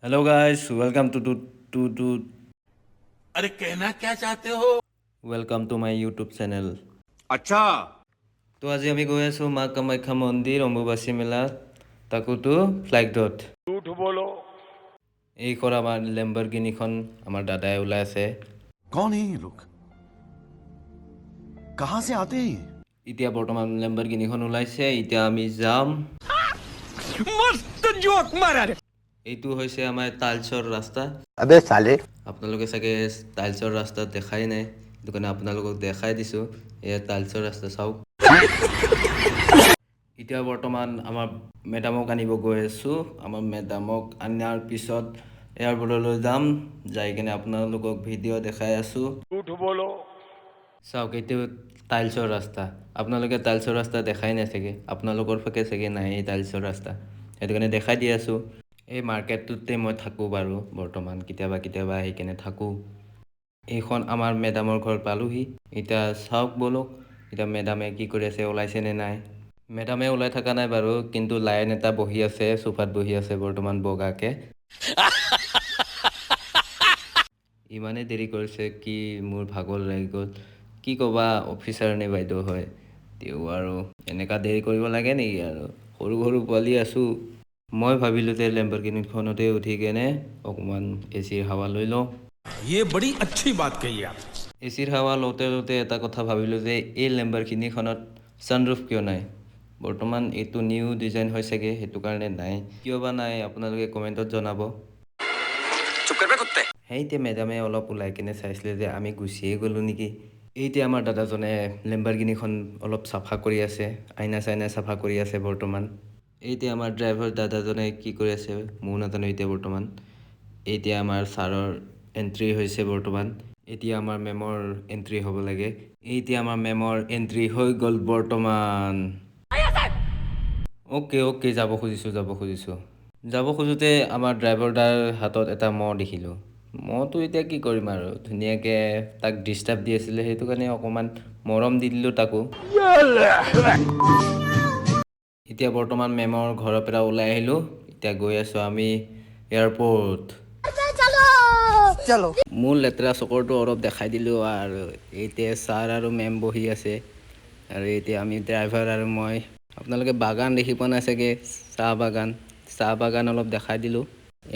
Hello guys, welcome to अरे कहना क्या चाहते हो? welcome to my YouTube channel. अच्छा তো আজি আমি গৈ আছো মা কামাখ্যা মন্দিৰ অম্বুবাচী মেলা তাকোতো ফ্লাইটত झूठ बोलो। এইখন আমাৰ লেম্বৰগিনিখন আমাৰ দাদাই ওলাই আছে कौन है ये लोग कहां से आते हैं ये এতিয়া বৰ্তমান লেম্বৰগিনিখন ওলাইছে এতিয়া আমি যাম मस्त जोक मारा रे। এইটো হৈছে আমাৰ টাইলছৰ ৰাস্তা अबे साले আপোনালোকে চাগে টাইলছৰ ৰাস্তা দেখাই নাই সেইটো কাৰণে আপোনালোকক দেখাই দিছোঁ এয়া টাইলছৰ ৰাস্তা চাওক এতিয়া বৰ্তমান আমাৰ মেডামক আনিব গৈ আছোঁ আমাৰ মেডামক আনাৰ পিছত এয়াৰপৰ্টলৈ যাম যাই কিনে আপোনালোকক ভিডিঅ' দেখাই আছোঁ झूठ बोलो। চাওক এইটো টাইলছৰ ৰাস্তা আপোনালোকে টাইলছৰ ৰাস্তা দেখাই নাই চাগে আপোনালোকৰ ফাকে চাগে নাই এই টাইলছৰ ৰাস্তা সেইটো কাৰণে দেখাই দি আছোঁ এই মাৰ্কেটটোতে মই থাকোঁ বাৰু বৰ্তমান কেতিয়াবা কেতিয়াবা আহি কিনে থাকোঁ এইখন আমাৰ মেডামৰ ঘৰ পালোহি এতিয়া চাওক ব'লক এতিয়া মেডামে কি কৰি আছে ওলাইছে নে নাই মেডামে ওলাই থকা নাই বাৰু কিন্তু লাইন এটা বহি আছে সোফাত বহি আছে বৰ্তমান বগাকে ইমানেই দেৰি কৰিছে কি মোৰ ভাগৰ লাগি গ'ল কি ক'বা অফিচাৰ নে বাইদেউ হয় তেওঁ আৰু এনেকুৱা দেৰি কৰিব লাগে নেকি আৰু সৰু সৰু পোৱালি আছোঁ মই ভাবিলোঁ যে লেম্বৰগিনিখনতে উঠি কেনে অকণমান এ চিৰ হাৱা লৈ লওঁ ये बड़ी अच्छी बात कही आप। এ চিৰ হাৱা লওঁতে লওঁতে এটা কথা ভাবিলোঁ যে এই লেম্বৰগিনিখনত ছানৰুফ কিয় নাই বৰ্তমান এইটো নিউ ডিজাইন হৈছেগৈ সেইটো কাৰণে নাই কিয় বা নাই আপোনালোকে কমেণ্টত জনাব এতিয়া মেডামে অলপ ওলাই কিনে চাইছিলে যে আমি গুচিয়ে গ'লোঁ নেকি এতিয়া আমাৰ দাদাজনে লেম্বৰগিনিখন অলপ চাফা কৰি আছে আইনা চাইনা চাফা কৰি আছে বৰ্তমান এতিয়া আমাৰ ড্ৰাইভাৰ দাদাজনে কি কৰি আছে ময়ো নাজানো এতিয়া বৰ্তমান এতিয়া আমাৰ ছাৰৰ এণ্ট্ৰি হৈছে বৰ্তমান এতিয়া আমাৰ মেমৰ এণ্ট্ৰি হ'ব লাগে এতিয়া আমাৰ মেমৰ এণ্ট্ৰি হৈ গ'ল বৰ্তমান অ'কে যাব খুজিছোঁ যাব খোজোঁতে আমাৰ ড্ৰাইভাৰদাৰ হাতত এটা মহ দেখিলোঁ মইতো এতিয়া কি কৰিম আৰু ধুনীয়াকৈ তাক ডিষ্টাৰ্ব দি আছিলে সেইটো কাৰণে অকণমান মৰম দি দিলোঁ তাকো এতিয়া বৰ্তমান মেমৰ ঘৰৰ পৰা ওলাই আহিলোঁ এতিয়া গৈ আছোঁ আমি এয়াৰপৰ্ট মোৰ লেতেৰা চকৰটো অলপ দেখাই দিলোঁ আৰু এতিয়া ছাৰ আৰু মেম বহি আছে আৰু এতিয়া আমি ড্ৰাইভাৰ আৰু মই আপোনালোকে বাগান দেখি পোৱা নাই চাগে চাহ বাগান অলপ দেখাই দিলোঁ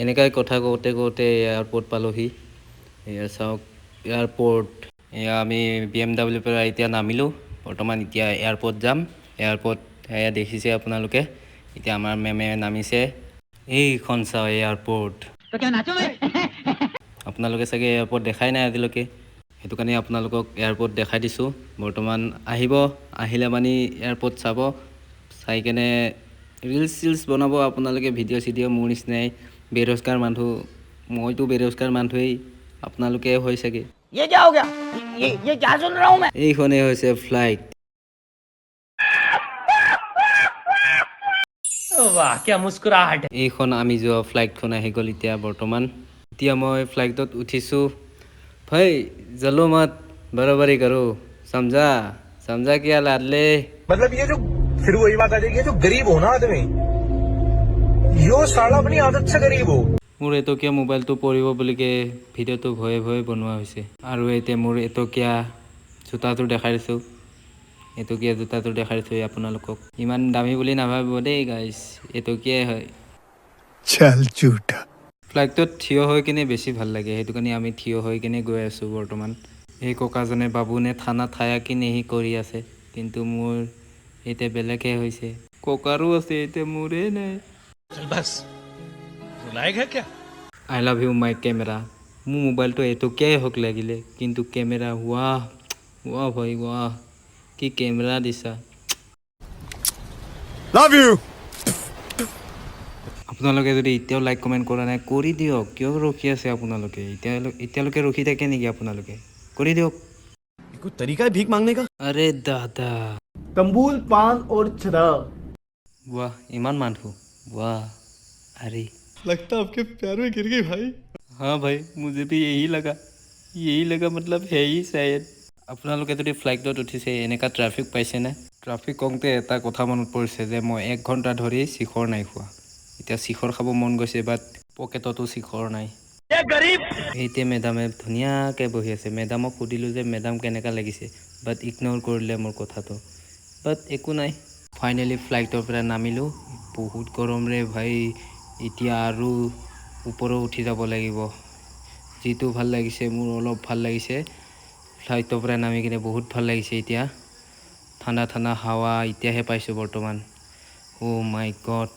এনেকুৱাই কথা কওঁতে এয়াৰপৰ্ট পালোহি এয়া চাওক এয়াৰপৰ্ট এয়া আমি BMW পৰা এতিয়া নামিলোঁ বৰ্তমান এতিয়া এয়াৰপৰ্ট যাম এয়াৰপৰ্ট এয়া দেখিছে আপোনালোকে এতিয়া আমাৰ মেমে নামিছে এইখন চাওক এয়াৰপৰ্ট আপোনালোকে চাগে এয়াৰপৰ্ট দেখাই নাই আজিলৈকে সেইটো কাৰণে আপোনালোকক এয়াৰপৰ্ট দেখাই দিছোঁ বৰ্তমান আহিলে মানে এয়াৰপৰ্ট চাব চাই কেনে ৰিলচ বনাব আপোনালোকে ভিডিঅ' চিডিঅ' মোৰ নিচিনাই বেৰোজগাৰ মানুহ মইতো বেৰোজগাৰ মানুহেই আপোনালোকে হয় চাগে ये क्या हो गया ये क्या सुन रहा हूँ मैं এইখনেই হৈছে ফ্লাইট वाह क्या मुस्कुराहट है এইখন আমি যোৱা ফ্লাইটখন আহি গ'ল এতিয়া বৰ্তমান এতিয়া মই ফ্লাইটত উঠিছোঁ ভাই জলো মত बराबरी करो समझा क्या लाडले मतलब ये जो फिर वही बात आ जाएगी जो गरीब हो ना आदमी यो साला अपनी आदत से गरीब हो মোৰ এটকীয়া মোবাইলটো পৰিব বুলিকে ভিডিঅ'টো ভয়ে বনোৱা হৈছে আৰু এতিয়া মোৰ এটকীয়া জোতাটো দেখাই দিছোঁ এটকীয়া জোতাটো দেখাই দিছোঁ আপোনালোকক ইমান দামী বুলি নাভাবিব দেই গাইছ এটকীয়াই হয় चल झूठा ফ্লাইটত থিয় হৈ কিনে বেছি ভাল লাগে সেইটো কাৰণে আমি থিয় হৈ কিনে গৈ আছোঁ বৰ্তমান এই ককাজনে বাবুনে থানা ঠায়া কিনে সি কৰি আছে কিন্তু মোৰ এতিয়া বেলেগহে হৈছে ককাৰো আছে এতিয়া মোৰে নাই चल बस रुलाएगा क्या? I love you my camera মোৰ মোবাইলটো এটকীয়াই হওক লাগিলে কিন্তু কেমেৰা ৱাহ ভাই ৱাহ কি কেমেৰা দিছা लव यू আপোনালোকে যদি এতিয়াও লাইক কমেণ্ট কৰা নাই কৰি দিয়ক কিয় ৰখি আছে আপোনালোকে এতিয়ালৈকে ৰখি থাকে নেকি আপোনালোকে কৰি দিয়ক कोई तरीका है भीख मांगने का আৰে দাদা तंबूल पान और शराब वाह इमान मानू वाह अरे लगता आपके प्यार में गिर गई भाई हाँ भाई मुझे भी यही लगा मतलब है ही शायद আপোনালোকে যদি ফ্লাইটত উঠিছে এনেকুৱা ট্ৰাফিক পাইছেনে ট্ৰাফিক কওঁতে এটা কথা মনত পৰিছে যে মই 1 ঘণ্টা ধৰি শিখৰ নাই খোৱা এতিয়া শিখৰ খাব মন গৈছে বাট পকেটতো শিখৰ নাই। এতিয়া মেডামে ধুনীয়াকৈ বহি আছে। মেডামক সুধিলোঁ যে মেডাম কেনেকুৱা লাগিছে, বাট ইগন'ৰ কৰিলে মোৰ কথাটো। বাট একো নাই। ফাইনেলি ফ্লাইটৰ পৰা নামিলোঁ। বহুত গৰম ৰে ভাই, এতিয়া আৰু ওপৰত উঠি যাব লাগিব। যিটো ভাল লাগিছে, মোৰ অলপ ভাল লাগিছে ফ্লাইটৰ পৰা নামি কিনে, বহুত ভাল লাগিছে। এতিয়া ঠাণ্ডা ঠাণ্ডা হাৱা এতিয়াহে পাইছোঁ বৰ্তমান। অ' মাই গড,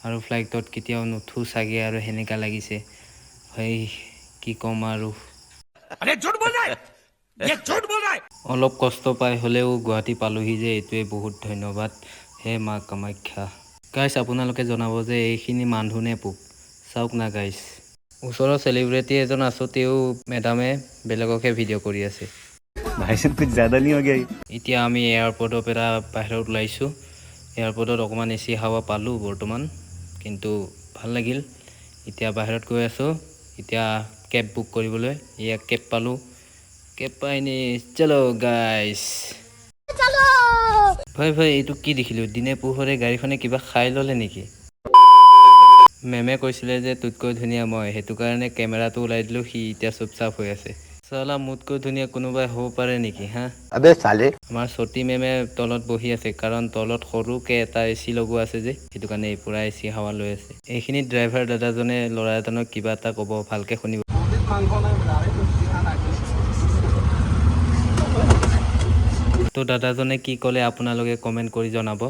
আৰু ফ্লাইটত কেতিয়াও নুঠো চাগে, আৰু সেনেকুৱা লাগিছে ভাই, কি ক'ম আৰু। अरे झूठ बोल रहा है, ये झूठ बोल रहा है। অলপ কষ্ট পাই হ'লেও গুৱাহাটী পালোহি যে, এইটোৱে বহুত ধন্যবাদ হে মা কামাখ্যা। গাইছ, আপোনালোকে জনাব যে এইখিনি মানুহ নে পোক। চাওক না গাইছ, ওচৰৰ চেলিব্ৰিটি এজন আছোঁ, তেওঁ মেডামে বেলেগকহে ভিডিঅ' কৰি আছে। भाई साहब कुछ ज्यादा नहीं हो गया ये? এতিয়া আমি এয়াৰপৰ্টৰ পৰা বাহিৰত ওলাইছোঁ। এয়াৰপৰ্টত অকণমান এচি হাৱা পালোঁ বৰ্তমান, কিন্তু ভাল লাগিল। এতিয়া বাহিৰত গৈ আছোঁ, এতিয়া কেব বুক কৰিবলৈ। এয়া কেব পালোঁ, কেব পাই নি চলো গাইছ। ভাই এইটো কি দেখিলোঁ, দিনে পোহৰে গাড়ীখনে কিবা খাই ল'লে নেকি? মেমে কৈছিলে যে তোতকৈ ধুনীয়া মই, সেইটো কাৰণে কেমেৰাটো ওলাই দিলোঁ। সি এতিয়া চুপচাপ হৈ আছে। চালা, মোতকৈ ধুনীয়া কোনোবাই হ'ব পাৰে নেকি হা? अबे साले আমাৰ ছটি মেমে তলত বহি আছে, কাৰণ তলত সৰুকৈ এটা এচি লগোৱা আছে যে, সেইটো কাৰণে পূৰা এচি হাৱা লৈ আছে। এইখিনিত ড্ৰাইভাৰ দাদাজনে ল'ৰা এজনক কিবা এটা ক'ব, ভালকৈ শুনিব। তো দাদাজনে কি ক'লে আপোনালোকে কমেণ্ট কৰি জনাব।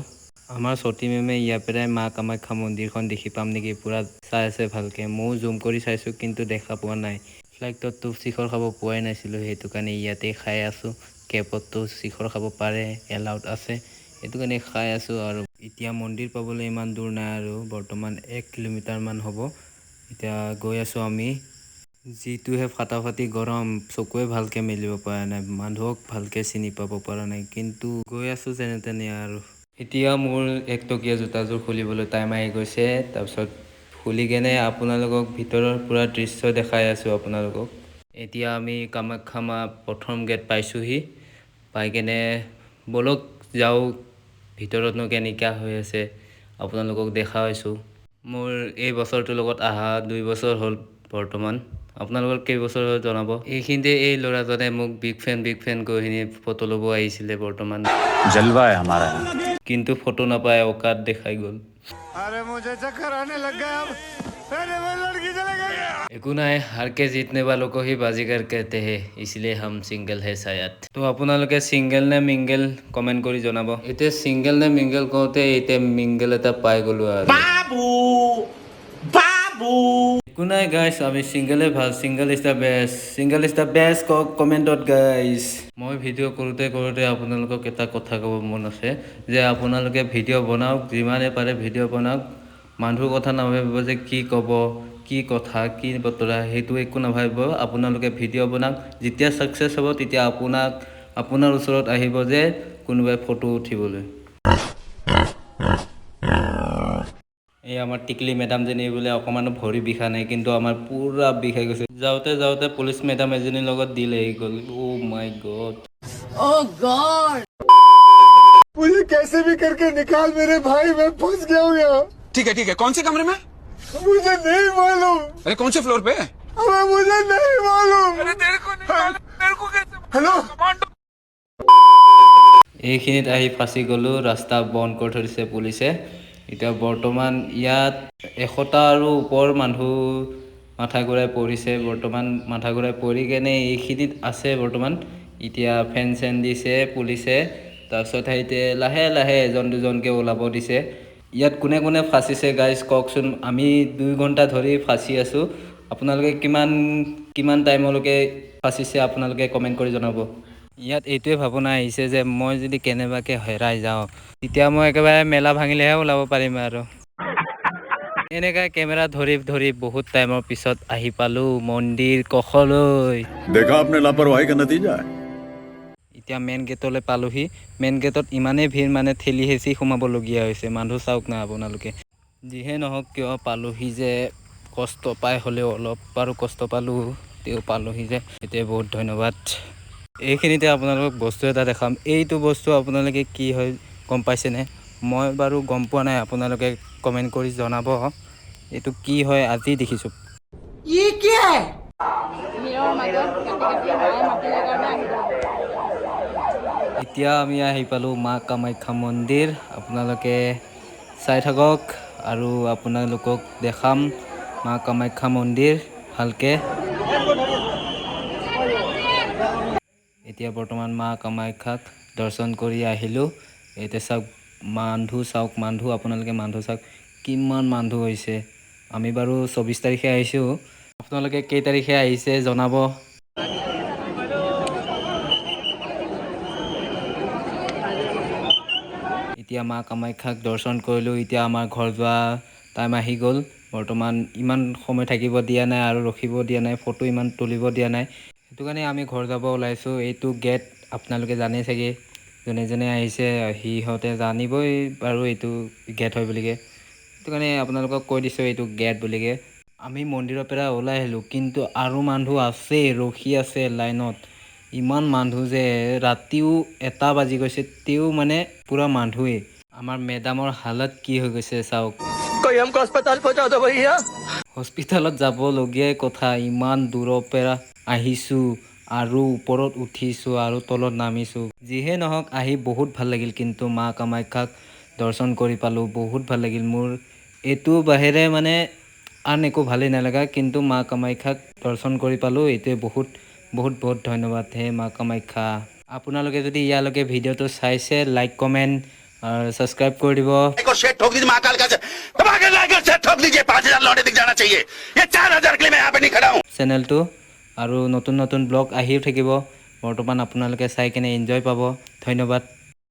আমাৰ ছটি মেমে ইয়াৰ পৰাই মা কামাখ্যা মন্দিৰখন দেখি পাম নেকি পূৰা চাই আছে ভালকৈ। ময়ো জুম কৰি চাইছোঁ, কিন্তু দেখা পোৱা নাই। ফ্লাইটততো শিখৰ খাব পোৱাই নাছিলোঁ, সেইটো কাৰণে ইয়াতেই খাই আছোঁ। কেবততো শিখৰ খাব পাৰে, এলাউড আছে, সেইটো কাৰণে খাই আছোঁ। আৰু এতিয়া মন্দিৰ পাবলৈ ইমান দূৰ নাই, আৰু বৰ্তমান 1 কিলোমিটাৰমান হ'ব। এতিয়া গৈ আছোঁ আমি। যিটোহে ফাটাফাটি গৰম, চকুৱে ভালকৈ মেলিব পৰা নাই, মানুহক ভালকৈ চিনি পাব পৰা নাই, কিন্তু গৈ আছোঁ যেনে তেনে আৰু। এতিয়া মোৰ 1 টকীয়া জোতাযোৰ খুলিবলৈ টাইম আহি গৈছে। তাৰপিছত খুলি কেনে আপোনালোকক ভিতৰৰ পূৰা দৃশ্য দেখাই আছোঁ আপোনালোকক। এতিয়া আমি কামাখ্যা মা প্ৰথম গেট পাইছোঁহি। পাই কেনে ব'লক যাওঁ, ভিতৰতনো কেনেকুৱা হৈ আছে আপোনালোকক দেখাইছোঁ। মোৰ এই বছৰটোৰ লগত অহা 2 বছৰ হ'ল বৰ্তমান। আপোনালোকৰ কেইবছৰ হ'ল জনাব। এইখিনিতে এই ল'ৰাজনে মোক বিগ ফেন কৈ কিনি ফটো ল'ব আহিছিলে বৰ্তমান। जलवा है हमारा। কিন্তু ফটো নাপায়, অকাত দেখাই গ'ল। अरे मुझे चक्कर आने लग गया अब। अरे वो लड़की चले गई। একো নাই, हार के जीतने वालों को ही बाजीगर कहते हैं, इसलिए हम सिंगल है शायद। তো আপোনালোকে ছিংগল নে মিংগল কমেণ্ট কৰি জনাব। এতিয়া ছিংগল নে মিংগল কওঁতে এতিয়া মিংগল এটা পাই গ'লোঁ আৰু। একো নাই গাইছ, আমি ছিংগলে ভাল। Single is the best, single is the best কওক কমেণ্টত গাইছ। মই ভিডিঅ' কৰোঁতে আপোনালোকক এটা কথা ক'ব মন আছে যে আপোনালোকে ভিডিঅ' বনাওক, যিমানে পাৰে ভিডিঅ' বনাওক। মানুহৰ কথা নাভাবিব যে কি ক'ব, কি কথা, কি বতৰা, সেইটো একো নাভাবিব। আপোনালোকে ভিডিঅ' বনাওক, যেতিয়া ছাকচেছ হ'ব তেতিয়া আপোনাৰ ওচৰত আহিব যে কোনোবাই ফটো উঠিবলৈ। এই আমাৰ টিকলি মেডামজনী বোলে অকণমানো ভৰি বিষা নাই, কিন্তু আমাৰ পূৰা বিষাই গৈছে। যাওঁতে পুলিচ মেডাম এজনীৰ লগত দিল আহি গ'ল। অ' মাই গড। मुझे कैसे भी करके निकाल मेरे भाई, मैं फंस गया हूँ यहाँ। ठीक है, कौन से कमरे में? मुझे नहीं मालूम। अरे कौन से फ्लोर पे? अबे मुझे नहीं मालूम। तेरे को नहीं मालूम, तेरे को कैसे? हेलो। এইখিনিত আহি ফাঁচি গ'লোঁ, ৰাস্তা বন্ধ কৰি থৈ দিছে পুলিচে। এতিয়া বৰ্তমান ইয়াত 100টা আৰু ওপৰ মানুহ মাথা ঘূৰাই পৰিছে। বৰ্তমান মাথা ঘূৰাই পৰি কেনে এইখিনিত আছে বৰ্তমান। এতিয়া ফেন চেন দিছে পুলিচে, তাৰপিছত এতিয়া লাহে লাহে এজন দুজনকৈ ওলাব দিছে। ইয়াত কোনে কোনে ফাঁচিছে গাইজ কওকচোন। আমি 2 ঘণ্টা ধৰি ফাঁচি আছোঁ। আপোনালোকে কিমান টাইমলৈকে ফাঁচিছে আপোনালোকে কমেণ্ট কৰি জনাব। ইয়াত এইটোৱে ভাৱনা আহিছে যে মই যদি কেনেবাকৈ হেৰাই যাওঁ, তেতিয়া মই একেবাৰে মেলা ভাঙিলেহে ওলাব পাৰিম আৰু। এনেকৈ কেমেৰা ধৰি বহুত টাইমৰ পিছত আহি পালোঁ মন্দিৰ কখলৈ। देखा आपने लापरवाही का नतीजा है। এতিয়া মেইন গেটলৈ পালোঁহি। মেইন গেটত ইমানেই ভিৰ, মানে ঠেলি হেঁচি সোমাবলগীয়া হৈছে। মানুহ চাওক না আপোনালোকে। যিহে নহওক কিয় পালোঁহি যে, কষ্ট পাই হ'লেও অলপ বাৰু কষ্ট পালোঁ, তেওঁ পালোঁহি যে, এতিয়া বহুত ধন্যবাদ। এইখিনিতে আপোনালোকক বস্তু এটা দেখাম। এইটো বস্তু আপোনালোকে কি হয় গম পাইছেনে? মই বাৰু গম পোৱা নাই, আপোনালোকে কমেণ্ট কৰি জনাব। এইটো কি হয় আজি দেখিছোঁ। ভিৰৰ মাজত কাটি মায়ে মাতিলে কাৰণে আহিলোঁ। এতিয়া আমি আহি পালোঁ মা কামাখ্যা মন্দিৰ। আপোনালোকে চাই থাকক আৰু আপোনালোকক দেখাম মা কামাখ্যা মন্দিৰ ভালকৈ। এতিয়া বৰ্তমান মা কামাখ্যাক দৰ্শন কৰি আহিলোঁ। এতিয়া চাওক মানুহ আপোনালোকে মানুহ চাওক কিমান মানুহ হৈছে। আমি বাৰু 24 তাৰিখে আহিছোঁ, আপোনালোকে কেই তাৰিখে আহিছে জনাব। এতিয়া মা কামাখ্যাক দৰ্শন কৰিলোঁ। এতিয়া আমাৰ ঘৰ যোৱা টাইম আহি গ'ল। বৰ্তমান ইমান সময় থাকিব দিয়া নাই আৰু ৰখিব দিয়া নাই, ফটো ইমান তুলিব দিয়া নাই। সেইটো কাৰণে আমি ঘৰ যাব ওলাইছোঁ। এইটো গেট আপোনালোকে জানে চাগে, যোনে যোনে আহিছে সিহঁতে জানিবই বাৰু এইটো গেট হয় বুলিকৈ। সেইটো কাৰণে আপোনালোকক কৈ দিছোঁ এইটো গেট বুলিকৈ। আমি মন্দিৰৰ পৰা ওলাই আহিলোঁ, কিন্তু আৰু মানুহ আছে ৰখি আছে লাইনত। ইমান মানুহ যে ৰাতিও 1টা বাজি গৈছে, তেও মানে পূৰা মানুহেই। আমাৰ মেডামৰ হালত কি হৈ গৈছে চাওক। कोई हमको अस्पताल पहुंचा दो भैया। হস্পিটেলত যাবলগীয়াই কথা। ইমান দূৰৰ পৰা আহিছোঁ আৰু ওপৰত উঠিছোঁ আৰু তলত নামিছোঁ। যিহে নহওক আহি বহুত ভাল লাগিল, কিন্তু মা কামাখ্যাক দৰ্শন কৰি পালোঁ, বহুত ভাল লাগিল। মোৰ এইটো বাহিৰে মানে আন একো ভালেই নালাগা, কিন্তু মা কামাখ্যাক দৰ্শন কৰি পালোঁ, এইটোৱে বহুত বহুত বহুত ধন্যবাদ হে মা কামাখ্যা। আপোনালোকে যদি ইয়ালৈকে ভিডিঅ'টো চাইছে লাইক কমেণ্ট আৰু ছাবস্ক্ৰাইব কৰি দিব को शेट ठोक दीजिए महाकाल का दबाकर लाकर शेट ठोक दीजिए। 5000 लौटे दिख जाना चाहिए। ये 4000 के लिए मैं यहाँ पे नहीं खड़ा हूँ। চেনেলটো। আৰু নতুন নতুন ব্লগ আহিও থাকিব। বৰ্তমান আপোনালোকে চাই কিনে এনজয় পাব। ধন্যবাদ।